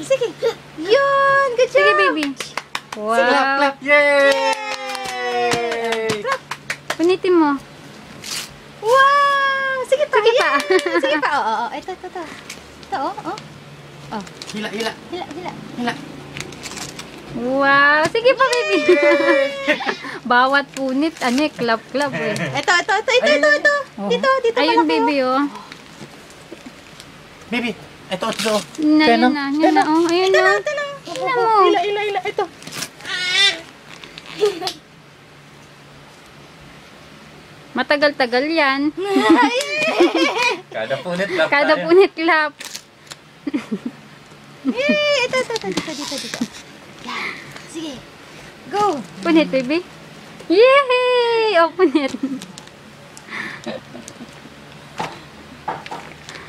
Sige. Yun. Good job. Sige, baby. Wow. Clap, clap. Yay! Punitin mo. Wow. Sige pa. Sige pa. Yan. Sige pa. Oo. Ito. Ito, Hila, hila. Hila, hila. Hila. Wow. Sige pa, baby. Bawat punit, clap, eh. Ito. Oh. Dito Ayun, malaki, baby, oh. Baby, ito. Yan Kano? na. Oh. Ayun na. Ito lang. Tingnan mo. Hila. Ito. Matagal-tagal yan. Kada punit clap Kada tayo. punit, clap. Yay! Ito. Dito. Yan. Sige. Go. Punit, baby. Yay! Oh, punit.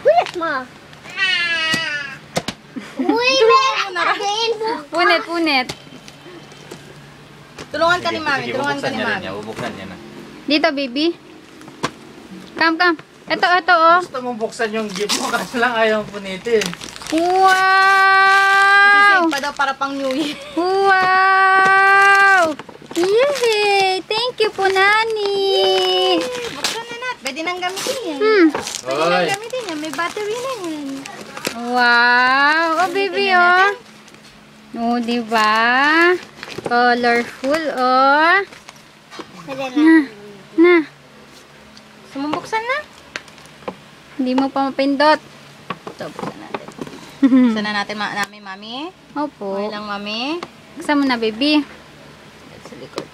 Wait, Ma. Wait, Punit. Tulungan ka ni Mami. Sige, Tulungan ka bubuksan ni niya rin Mami. niya. Bubuksan niya na. Dito, baby. Come. Ito, oh. Gusto mong buksan yung gift mo kasi lang ayaw punitin. Wow! Sisave pa daw para pang New Year. Wow! Yay! Thank you po, Nani! Buksan na natin. Pwede nang gamitin yan. Pwede Oy. nang gamitin yan. May battery na yan. Wow! Oh, baby, oh. Oh, diba? Colorful, oh. Na. Sumubuksan na. Hindi mo pa mapindot. Ito, buksan natin. Buksan na natin namin, Mami. Opo. Okay lang, Mami. Buksan mo na, baby. Sa likod.